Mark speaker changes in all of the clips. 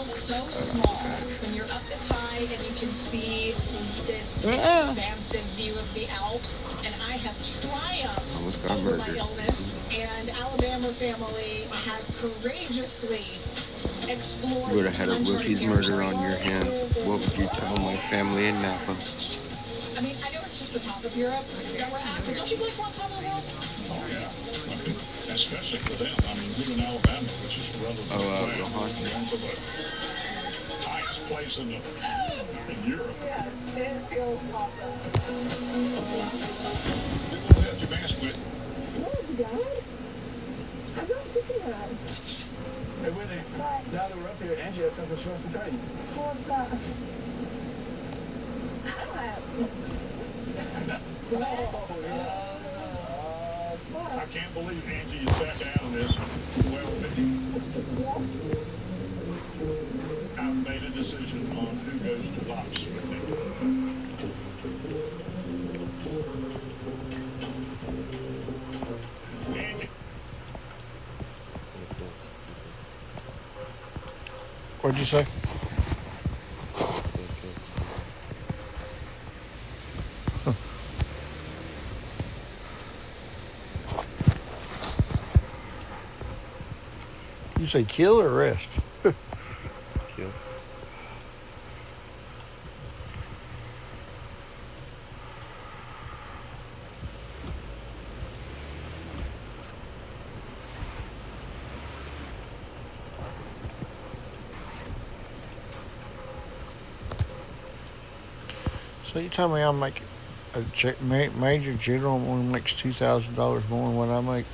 Speaker 1: so small when you're up this high and you can see this expansive view of the Alps. And I have triumphed over my illness. And Alabama family has courageously explored.
Speaker 2: You would have had a rookie's murder on your hands. What would you tell my family in Napa?
Speaker 1: I mean, I know it's just the top of Europe that we're at, but don't you like one top of the world?
Speaker 3: Oh, yeah. I mean, especially for them. I mean, even Alabama, which is relatively
Speaker 2: Rohan.
Speaker 3: the highest place in Europe.
Speaker 1: Yes, it feels awesome.
Speaker 3: We won't have to ask, but...
Speaker 1: Oh, God. I'm not thinking that.
Speaker 4: Hey, Whitney, now that we're up here, Angie has something she wants to tell you.
Speaker 1: What's that? I don't have...
Speaker 3: I can't believe Angie is backing out of this. Well, I've made a decision on who goes to box with me. Angie.
Speaker 5: What'd you say? You say kill or arrest?
Speaker 2: Kill.
Speaker 5: So you tell me I'll make a major general one makes $2,000 more than what I make?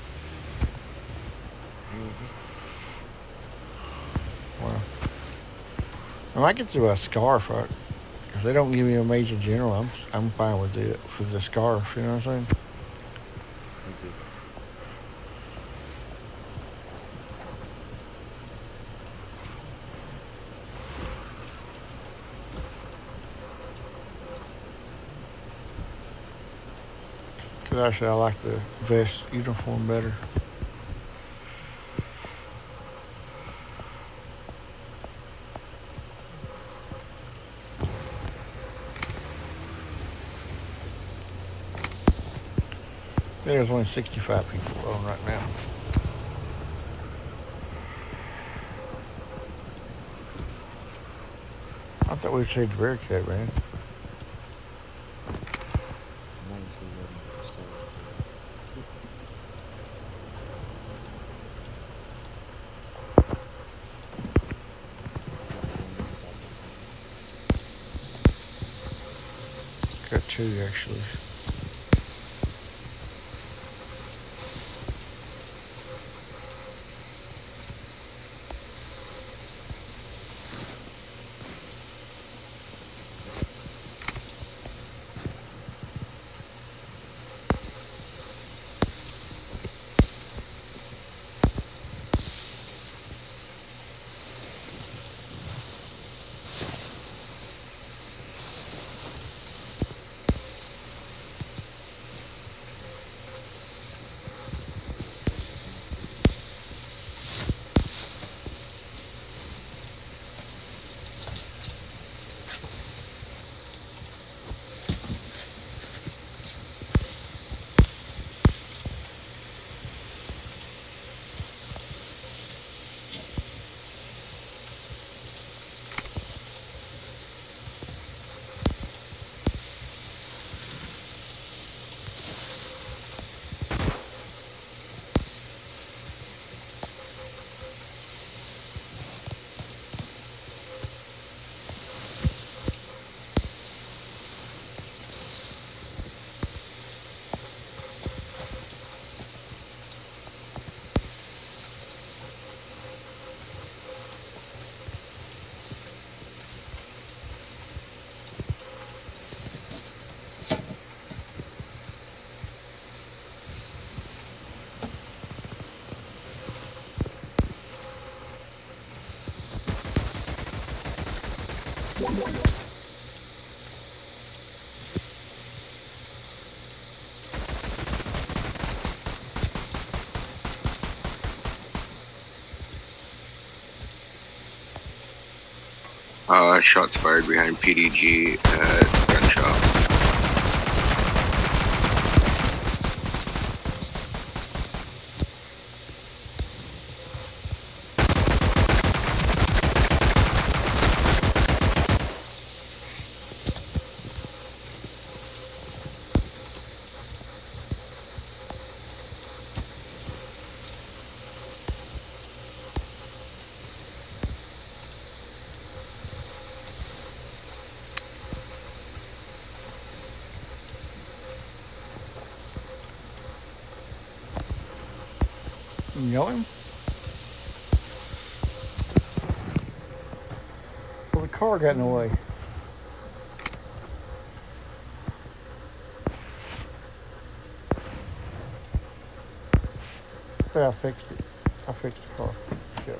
Speaker 5: Well, I might get through a scarf. If they don't give me a major general, I'm fine with it for the scarf. You know what I'm saying? Because actually, I like the vest uniform better. There's only 65 people on right now. I thought we'd saved the barricade, man. Got two, actually.
Speaker 2: Shots fired behind PDG at gun shop.
Speaker 5: You know him? Well, the car got in the way. But I fixed it. I fixed the car. Let's go.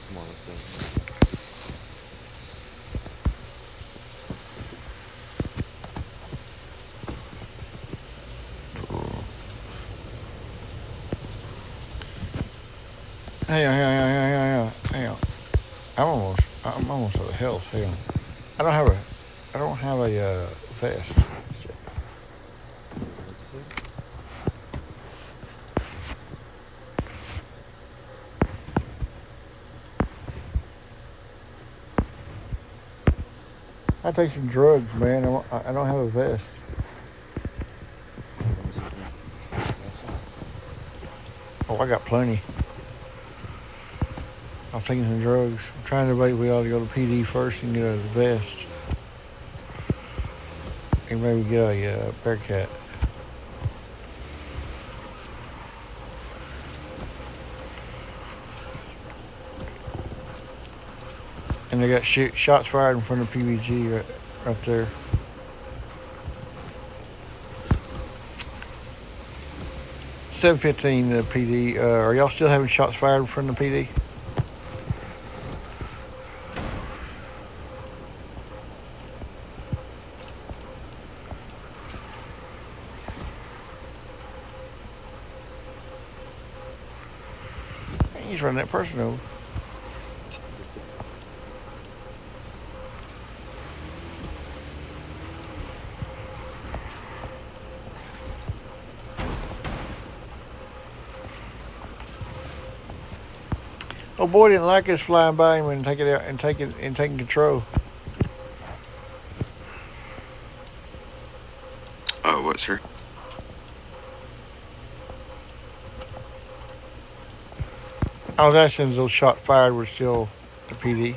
Speaker 2: Come on, let's go.
Speaker 5: Hang on. I'm almost out of health. Hang on. I don't have a vest.
Speaker 2: What'd you say?
Speaker 5: I take some drugs, man. I don't have a vest.
Speaker 2: Let me see.
Speaker 5: Oh, I got plenty. I'm taking some drugs. I'm trying to debate we ought to go to PD first and get a vest. And maybe get a Bearcat. And they got shots fired in front of PVG right there. $715 PD. Are y'all still having shots fired in front of the PD? He's running that person over. Oh boy, didn't like us flying by him and taking it out and taking control.
Speaker 2: Oh, what, sir?
Speaker 5: I was asking if those shots fired were still the PD.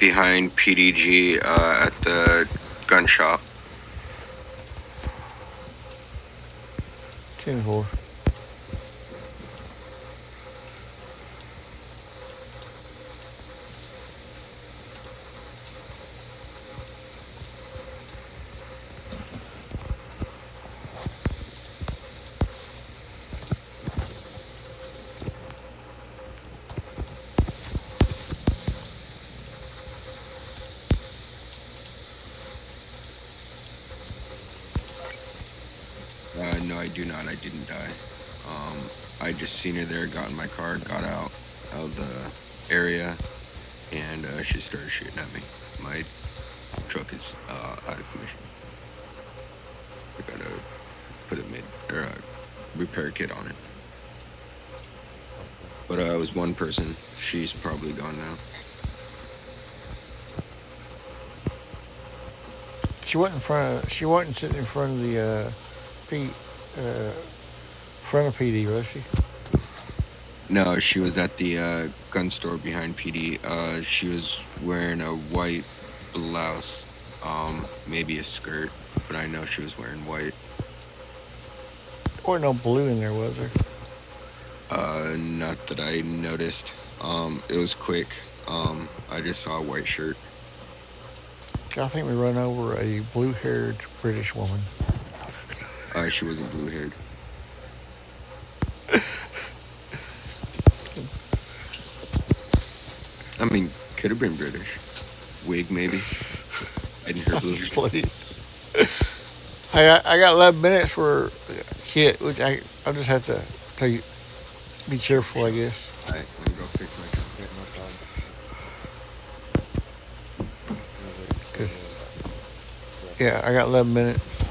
Speaker 2: Behind PDG at the gun shop.
Speaker 5: 10-4.
Speaker 2: No, I do not. I didn't die. I just seen her there, got in my car, got out of the area, and she started shooting at me. My truck is out of commission. I gotta put a repair kit on it. But I was one person. She's probably gone now.
Speaker 5: She wasn't sitting in front of the front of PD, was she?
Speaker 2: No, she was at the gun store behind PD. She was wearing a white blouse, maybe a skirt, but I know she was wearing white.
Speaker 5: There wasn't no blue in there, was there?
Speaker 2: Not that I noticed. It was quick. I just saw a white shirt.
Speaker 5: I think we run over a blue-haired British woman.
Speaker 2: She wasn't blue-haired. I mean, could have been British. wig, maybe. Hiding her blizzard.
Speaker 5: Please. I got 11 minutes for kit, which I'll just have to tell you, be careful, I guess.
Speaker 2: Alright, I'm gonna go fix my car.
Speaker 6: Yeah, no problem.
Speaker 5: 'Cause- Yeah, I got 11 minutes.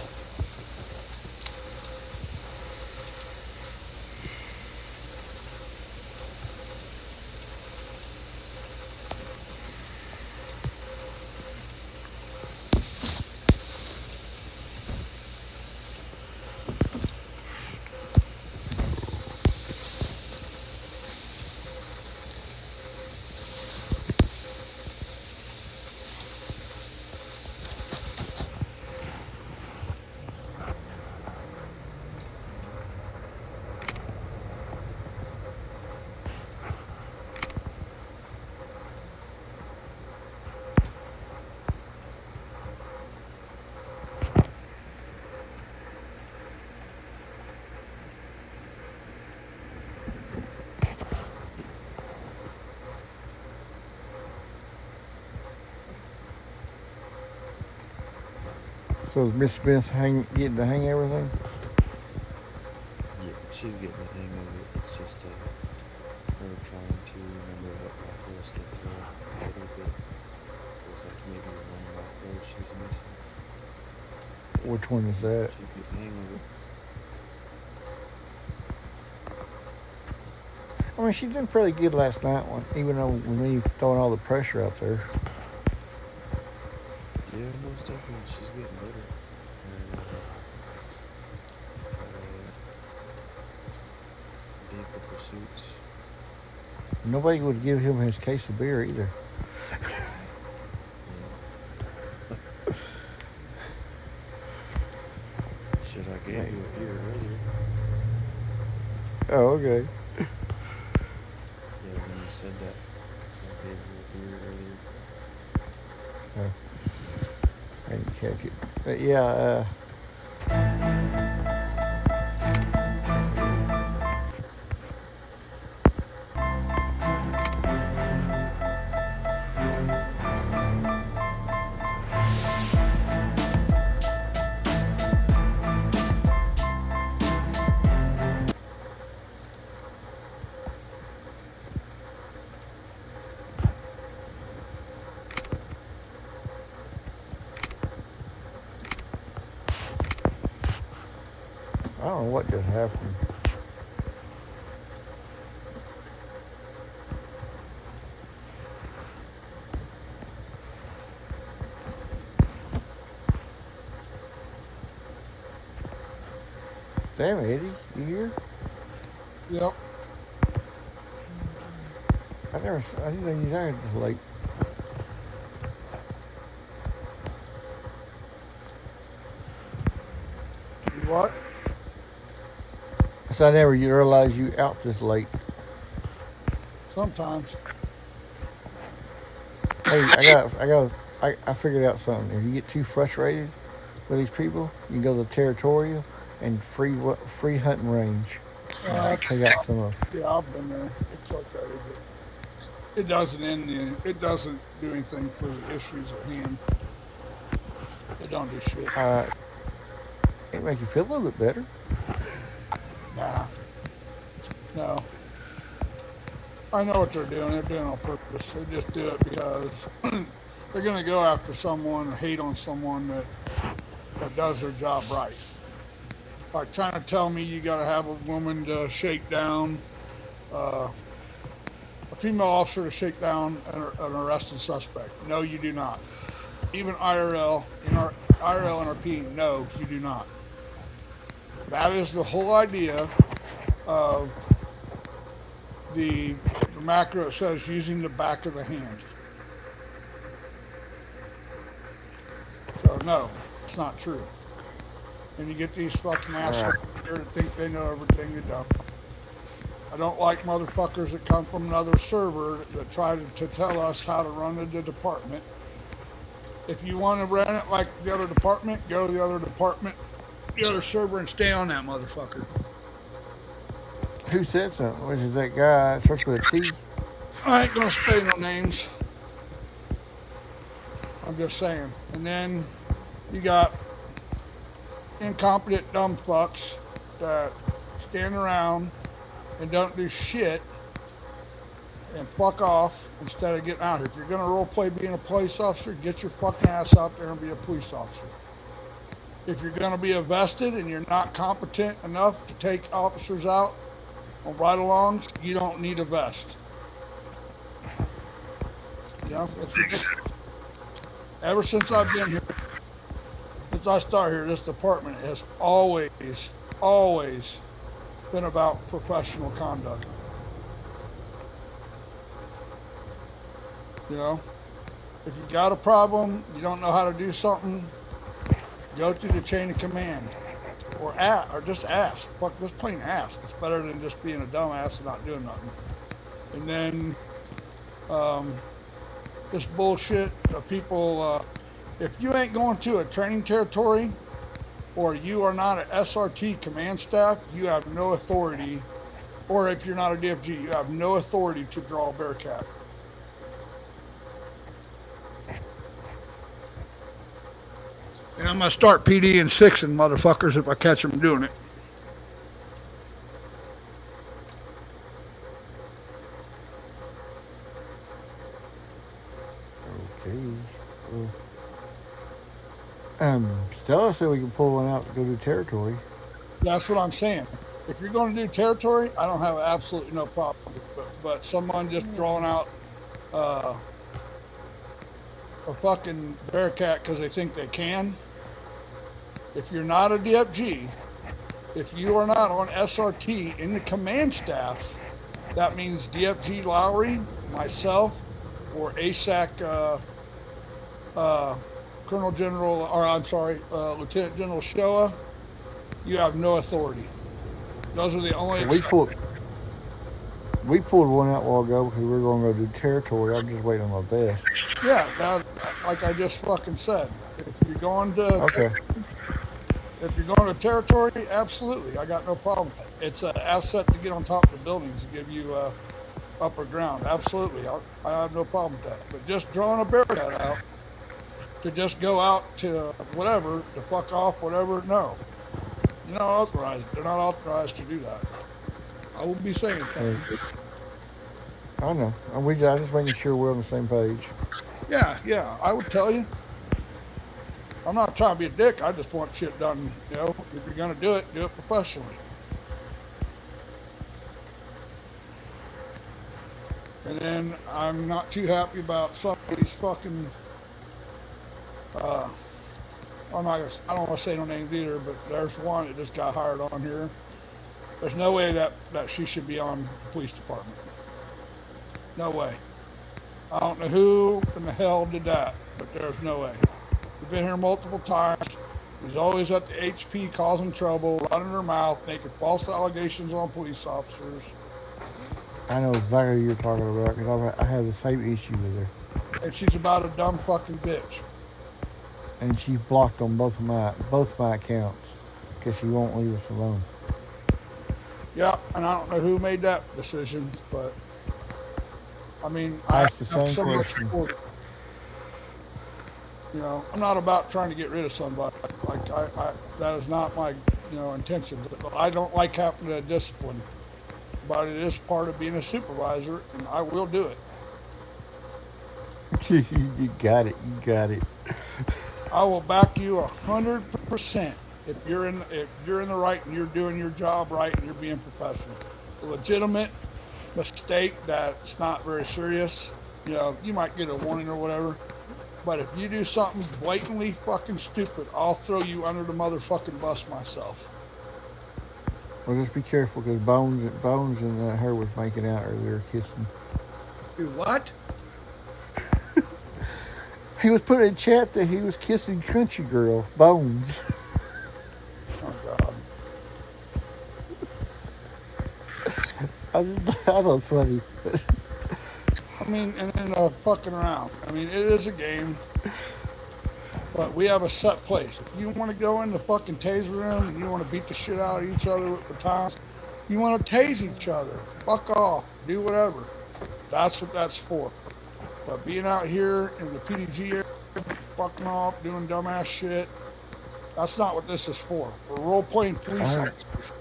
Speaker 5: So is Miss Smith getting to hang everything?
Speaker 6: Yeah, she's getting the hang of it. It's just her trying to remember what macros to throw a little bit. There's like maybe one macro she's missing.
Speaker 5: Which one is that?
Speaker 6: She'll get the hang of it.
Speaker 5: I mean, she did pretty good last night, even though with me throwing all the pressure out there.
Speaker 6: Yeah, most definitely. She's getting better. And, vehicle pursuits.
Speaker 5: Nobody would give him his case of beer either.
Speaker 6: Shit, I gave you a beer earlier.
Speaker 5: Oh, okay.
Speaker 6: Yeah, when you said that, I gave you a beer earlier.
Speaker 5: I didn't catch it. But yeah, I don't know what just happened. Damn, Eddie, you here?
Speaker 7: Yep.
Speaker 5: I didn't know you were this late.
Speaker 7: What?
Speaker 5: I said I never realized you out this late.
Speaker 7: Sometimes.
Speaker 5: Hey, I figured out something. If you get too frustrated with these people, you can go to territorial and free hunting range. Take out some of them.
Speaker 7: Yeah, I've been there. It's okay, but it doesn't it doesn't do anything for the issues at hand. It don't do shit.
Speaker 5: It make you feel a little bit better.
Speaker 7: Nah. No. I know what they're doing. They're doing it on purpose. They just do it because they're going to go after someone and hate on someone that does their job right. Like trying to tell me you got to have a woman to shake down, a female officer to shake down an arrested suspect. No, you do not. Even IRL, NRP, no, you do not. That is the whole idea of the macro. It says using the back of the hand. So no, it's not true. And you get these fucking assholes here that think they know everything they don't. I don't like motherfuckers that come from another server that try to tell us how to run the department. If you want to run it like the other department, go to the other department, the other server, and stay on that motherfucker.
Speaker 5: Who said something? Was it that guy that starts with a T?
Speaker 7: I ain't gonna say no names. I'm just saying. And then you got incompetent dumb fucks that stand around and don't do shit and fuck off instead of getting out here. If you're gonna role play being a police officer, get your fucking ass out there and be a police officer. If you're gonna be a vested and you're not competent enough to take officers out on ride-alongs, you don't need a vest. You know, it's ridiculous. Ever since I've been here, since I started here, this department has always been about professional conduct. You know, if you got a problem, you don't know how to do something, go through the chain of command, or just ask. Fuck, just plain ask. It's better than just being a dumbass and not doing nothing. And then, this bullshit of people. If you ain't going to a training territory, or you are not an SRT command staff, you have no authority. Or if you're not a DFG, you have no authority to draw a Bearcat. And I'm gonna start PD and 6ing motherfuckers if I catch them doing it.
Speaker 5: Okay. Stella said we can pull one out to go to territory.
Speaker 7: That's what I'm saying. If you're going to do territory, I don't have absolutely no problem. But someone just drawing out a fucking Bearcat because they think they can. If you're not a DFG, if you are not on SRT in the command staff, that means DFG Lowry, myself, or ASAC Colonel General, or I'm sorry, Lieutenant General Shoa, you have no authority. Those are the only exceptions.
Speaker 5: We pulled one out a while ago because we were going to go do territory. I'm just waiting on my vest.
Speaker 7: Yeah, like I just fucking said. If you're going to territory, absolutely, I got no problem with it. It's an asset to get on top of the buildings to give you upper ground. Absolutely, I have no problem with that. But just drawing a Bearcat out to just go out to whatever, to fuck off, whatever, no. You're not authorized. They're not authorized to do that. I will be saying something.
Speaker 5: I know. I'm just making sure we're on the same page.
Speaker 7: Yeah, I would tell you. I'm not trying to be a dick. I just want shit done, you know. If you're going to do it professionally. And then I'm not too happy about some of these fucking, I don't want to say no names either, but there's one that just got hired on here. There's no way that she should be on the police department. No way. I don't know who in the hell did that, but there's no way. We've been here multiple times. He's always at the HP causing trouble, running her mouth, making false allegations on police officers.
Speaker 5: I know exactly who you're talking about because I have the same issue with her.
Speaker 7: And she's about a dumb fucking bitch.
Speaker 5: And she blocked on both my accounts because she won't leave us alone.
Speaker 7: Yeah, and I don't know who made that decision, but I mean,
Speaker 5: I asked the same question.
Speaker 7: You know, I'm not about trying to get rid of somebody. Like that is not my, intention. I don't like having to discipline, but it is part of being a supervisor, and I will do it.
Speaker 5: You got it.
Speaker 7: I will back you 100% if you're in the right and you're doing your job right and you're being professional. A legitimate mistake that's not very serious, you might get a warning or whatever. But if you do something blatantly fucking stupid, I'll throw you under the motherfucking bus myself.
Speaker 5: Well, just be careful because Bones and her was making out earlier, kissing.
Speaker 7: Do what?
Speaker 5: He was putting in chat that he was kissing Country Girl, Bones.
Speaker 7: Oh, God.
Speaker 5: I thought it's funny.
Speaker 7: I mean, and then fucking around. I mean, it is a game, but we have a set place. If you want to go in the fucking taser room and you want to beat the shit out of each other with batons, you want to tase each other. Fuck off. Do whatever. That's what that's for. But being out here in the PDG area, fucking off, doing dumbass shit. That's not what this is for. We're role-playing police
Speaker 5: I'm,
Speaker 7: officers.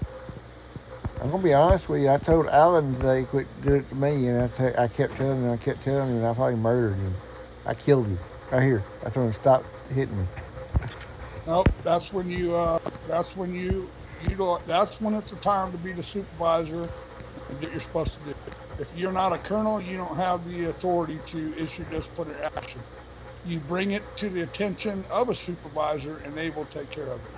Speaker 5: I'm gonna be honest with you. I told Alan today quit doing it to me, and I kept telling him, and I probably murdered him. I killed him right here. I told him to stop hitting me.
Speaker 7: Nope, that's when that's when it's the time to be the supervisor and what you're supposed to do. If you're not a colonel, you don't have the authority to issue disciplinary action. You bring it to the attention of a supervisor and they will take care of it.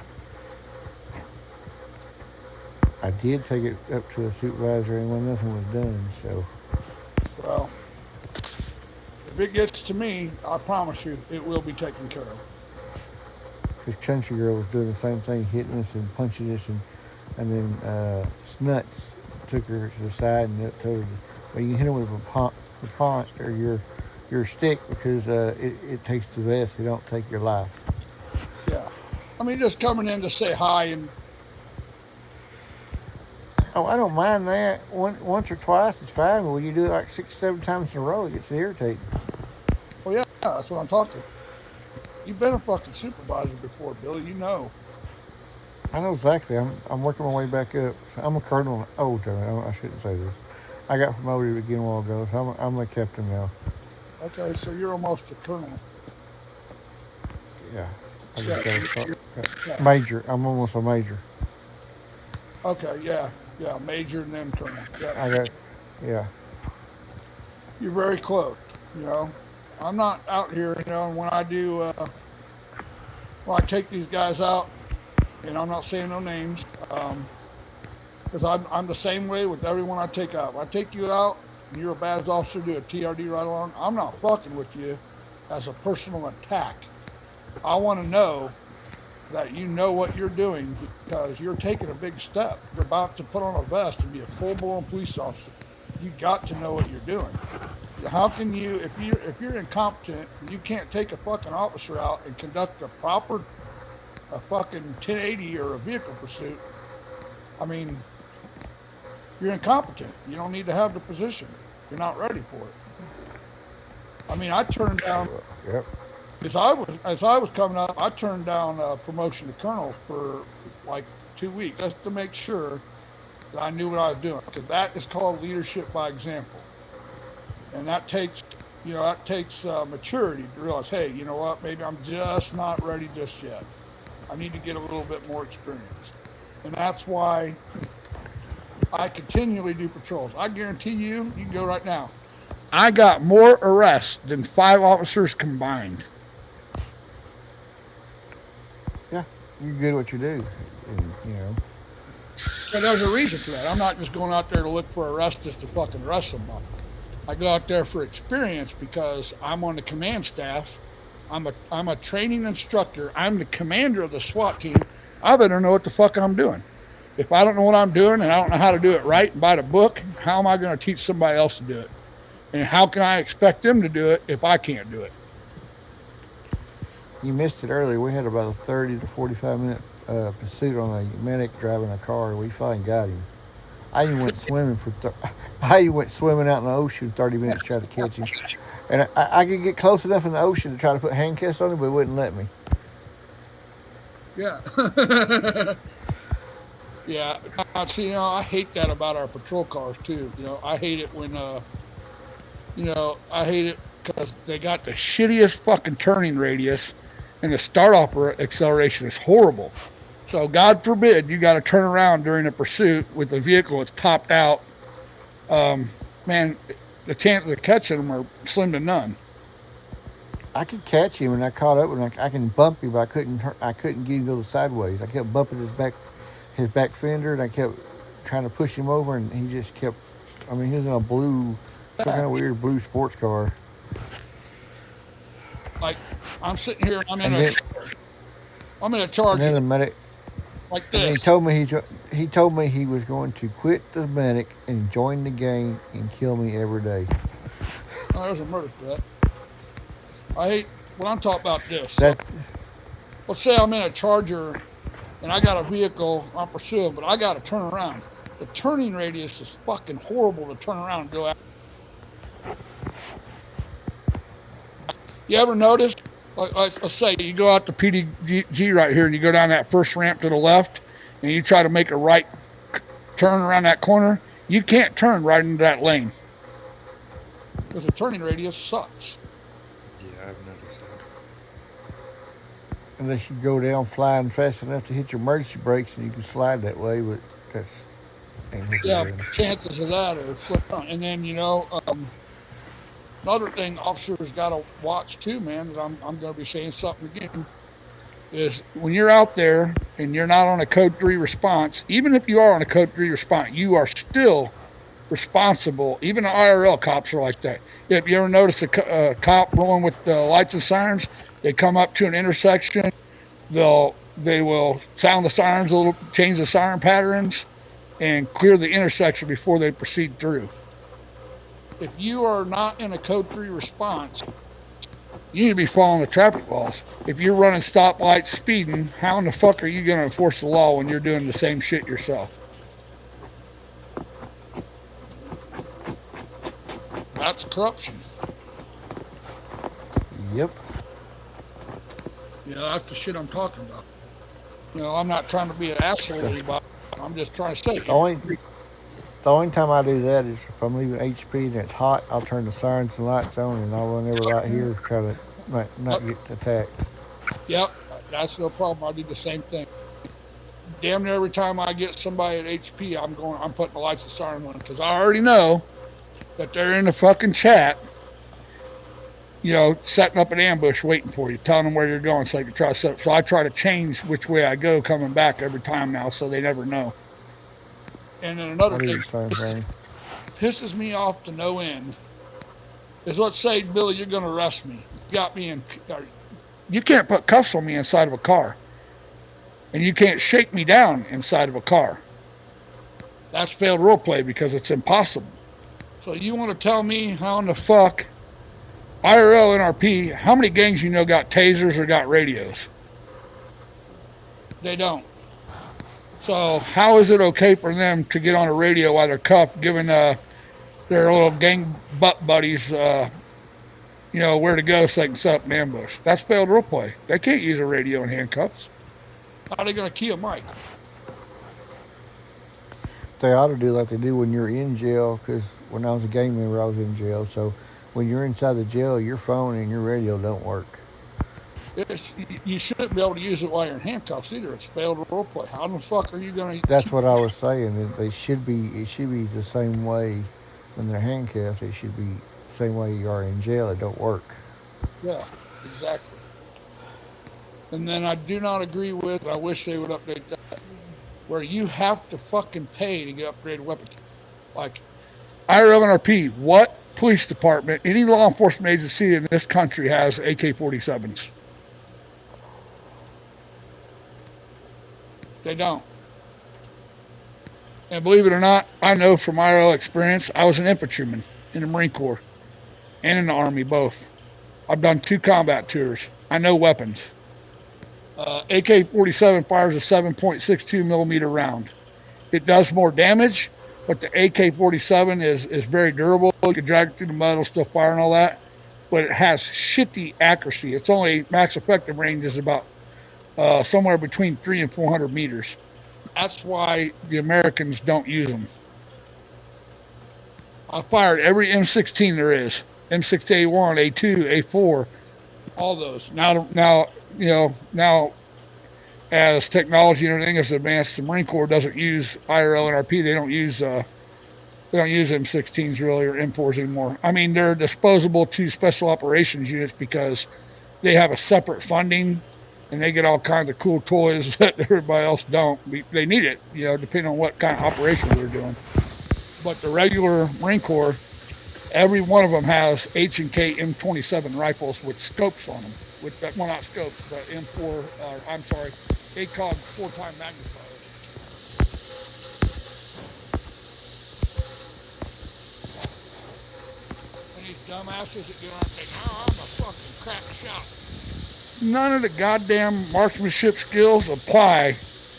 Speaker 5: I did take it up to a supervisor, and when nothing was done, so.
Speaker 7: Well, if it gets to me, I promise you, it will be taken care of.
Speaker 5: This country girl was doing the same thing, hitting us and punching us, and then Snuts took her to the side and told her, well, you can hit him with a pont or your stick because it takes the vest, it don't take your life.
Speaker 7: Yeah. I mean, just coming in to say hi and...
Speaker 5: Oh, I don't mind that. Once or twice is fine, but when you do it like 6 or 7 times in a row, it gets irritating.
Speaker 7: Well, yeah, that's what I'm talking. You've been a fucking supervisor before, Billy. You know.
Speaker 5: I know exactly. I'm working my way back up. So I'm a colonel. Oh, damn it, I shouldn't say this. I got promoted again a while ago, so I'm a captain now.
Speaker 7: Okay, so you're almost a colonel.
Speaker 5: Yeah. I just got major. I'm almost a major.
Speaker 7: Okay, yeah, major and then colonel.
Speaker 5: Yeah. Yeah.
Speaker 7: You're very close. You know, I'm not out here. You know, and when I do, when I take these guys out, and I'm not saying no names, because I'm the same way with everyone I take out. If I take you out and you're a bad officer, do a TRD right along, I'm not fucking with you as a personal attack. I want to know that you know what you're doing because you're taking a big step. You're about to put on a vest and be a full-blown police officer. You got to know what you're doing. How can you, if you're incompetent, you can't take a fucking officer out and conduct a fucking 1080 or a vehicle pursuit. I mean, you're incompetent. You don't need to have the position. You're not ready for it. I mean, I turned down.
Speaker 5: Yep.
Speaker 7: As I was coming up, I turned down a promotion to colonel for like 2 weeks just to make sure that I knew what I was doing. Because that is called leadership by example, and that takes maturity to realize, hey, you know what? Maybe I'm just not ready just yet. I need to get a little bit more experience, and that's why I continually do patrols. I guarantee you can go right now. I got more arrests than 5 officers combined.
Speaker 5: Yeah, you're good at what you do, and, you know.
Speaker 7: And there's a reason for that. I'm not just going out there to look for arrests just to fucking arrest somebody. I go out there for experience because I'm on the command staff. I'm a training instructor. I'm the commander of the SWAT team. I better know what the fuck I'm doing. If I don't know what I'm doing and I don't know how to do it right and by the book, how am I going to teach somebody else to do it? And how can I expect them to do it if I can't do it?
Speaker 5: You missed it earlier. We had about a 30 to 45 minute pursuit on a medic driving a car. We finally got him. I even went swimming out in the ocean 30 minutes to try to catch him. And I could get close enough in the ocean to try to put handcuffs on him, but it wouldn't let me.
Speaker 7: Yeah. Yeah. See, I hate that about our patrol cars too. I hate it when, I hate it because they got the shittiest fucking turning radius, and the start-off acceleration is horrible. So God forbid you got to turn around during a pursuit with a vehicle that's topped out. Man, the chances of catching them are slim to none.
Speaker 5: I could catch him, and I caught up, and I can bump him, but I couldn't get him to go sideways. I kept bumping his back fender, and I kept trying to push him over, and he just kept. I mean, he was in a some kind of weird blue sports car.
Speaker 7: Like, I'm sitting here, I'm in a charge.
Speaker 5: And then the medic,
Speaker 7: like this.
Speaker 5: And he told me he was going to quit the medic and join the gang and kill me every day.
Speaker 7: Oh, there's a murder threat. I hate when I'm talking about this. Let's say I'm in a Charger and I got a vehicle I'm pursuing, but I got to turn around. The turning radius is fucking horrible to turn around and go out. You ever notice let's say you go out to PDG right here and you go down that first ramp to the left and you try to make a right turn around that corner, you can't turn right into that lane because the turning radius sucks.
Speaker 6: Yeah, I've noticed that.
Speaker 5: Unless you go down flying fast enough to hit your emergency brakes and you can slide that way, but that's ain't what
Speaker 7: Yeah,
Speaker 5: you're doing.
Speaker 7: chances of that are slim. And then, another thing officers got to watch too, man, that I'm going to be saying something again, is when you're out there and you're not on a code 3 response, even if you are on a code 3 response, you are still responsible. Even the IRL cops are like that. If you ever notice a cop rolling with lights and sirens, they come up to an intersection, they will sound the sirens a little, change the siren patterns, and clear the intersection before they proceed through. If you are not in a code 3 response, you need to be following the traffic laws. If you're running stoplights, speeding, how in the fuck are you going to enforce the law when you're doing the same shit yourself? That's corruption.
Speaker 5: Yep.
Speaker 7: That's the shit I'm talking about. I'm not trying to be an asshole to anybody. I'm just trying to say.
Speaker 5: The only time I do that is if I'm leaving HP and it's hot, I'll turn the sirens and lights on and I'll run every light here to try to not get attacked.
Speaker 7: Yep, that's no problem. I do the same thing. Damn near every time I get somebody at HP, I'm putting the lights and siren on because I already know that they're in the fucking chat, setting up an ambush waiting for you, telling them where you're going so they can try to set up. So I try to change which way I go coming back every time now so they never know. And then another thing pisses me off to no end is, let's say, Billy, you're going to arrest me. You got me in. You can't put cuffs on me inside of a car. And you can't shake me down inside of a car. That's failed role play because it's impossible. So you want to tell me how in the fuck IRL, NRP, how many gangs got tasers or got radios? They don't. So how is it okay for them to get on a radio while they're cuffed, giving their little gang butt buddies, where to go so they can set up an ambush? That's failed role play. They can't use a radio in handcuffs. How are they going to key a mic?
Speaker 5: They ought to do like they do when you're in jail, because when I was a gang member, I was in jail. So when you're inside the jail, your phone and your radio don't work.
Speaker 7: You shouldn't be able to use it while you're in handcuffs either. It's failed role play. How the fuck are you going to...
Speaker 5: That's what I was saying. It should be the same way when they're handcuffed. It should be the same way you are in jail. It don't work.
Speaker 7: Yeah, exactly. And then I do not agree with, I wish they would update that, where you have to fucking pay to get upgraded weapons. Like, IRL and RP, what police department, any law enforcement agency in this country has AK-47s? They don't. And believe it or not, I know from IRL experience, I was an infantryman in the Marine Corps and in the Army, both. I've done 2 combat tours. I know weapons. AK-47 fires a 7.62 millimeter round. It does more damage, but the AK-47 is very durable. You can drag it through the mud, it'll still fire and all that, but it has shitty accuracy. Its only max effective range is about somewhere between 300 and 400 meters. That's why the Americans don't use them. I fired every M16 there is. M6A1, A2, A4, all those. Now, as technology and everything has advanced, the Marine Corps doesn't use IRL and RP. They don't use M16s really, or M4s anymore. I mean, they're disposable to special operations units because they have a separate funding and they get all kinds of cool toys that everybody else don't. They need it, depending on what kind of operation they're doing. But the regular Marine Corps, every one of them has H&K M27 rifles with scopes on them. Well, not scopes, but ACOG 4-time magnifiers. And these dumbasses that get on and think, I'm a fucking crack shot. None of the goddamn marksmanship skills apply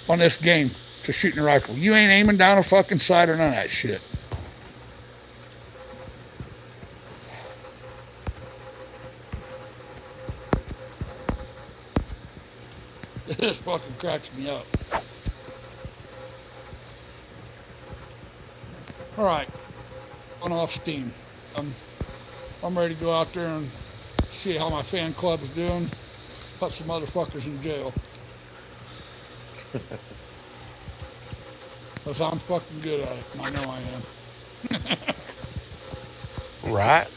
Speaker 7: on this game to shooting a rifle. You ain't aiming down a fucking sight or none of that shit. It just fucking cracks me up. All right, going off steam. I'm ready to go out there and see how my fan club is doing. Put some motherfuckers in jail. Because I'm fucking good at it. And I know I am.
Speaker 5: Right.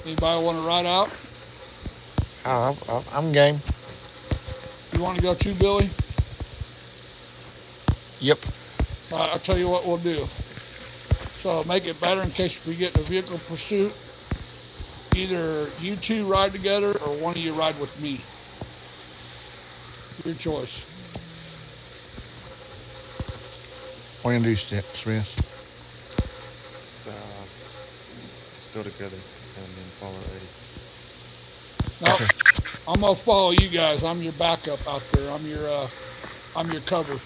Speaker 7: Anybody want to ride out?
Speaker 5: I'm game.
Speaker 7: You want to go too, Billy?
Speaker 5: Yep.
Speaker 7: All right, I'll tell you what we'll do. So make it better in case we get in a vehicle pursuit. Either you two ride together or one of you ride with me. Your choice.
Speaker 5: What are you going to do, Smith?
Speaker 6: Just go together and then follow Eddie.
Speaker 7: No,
Speaker 5: Okay.
Speaker 7: I'm gonna follow you guys. I'm your backup out there. I'm your cover.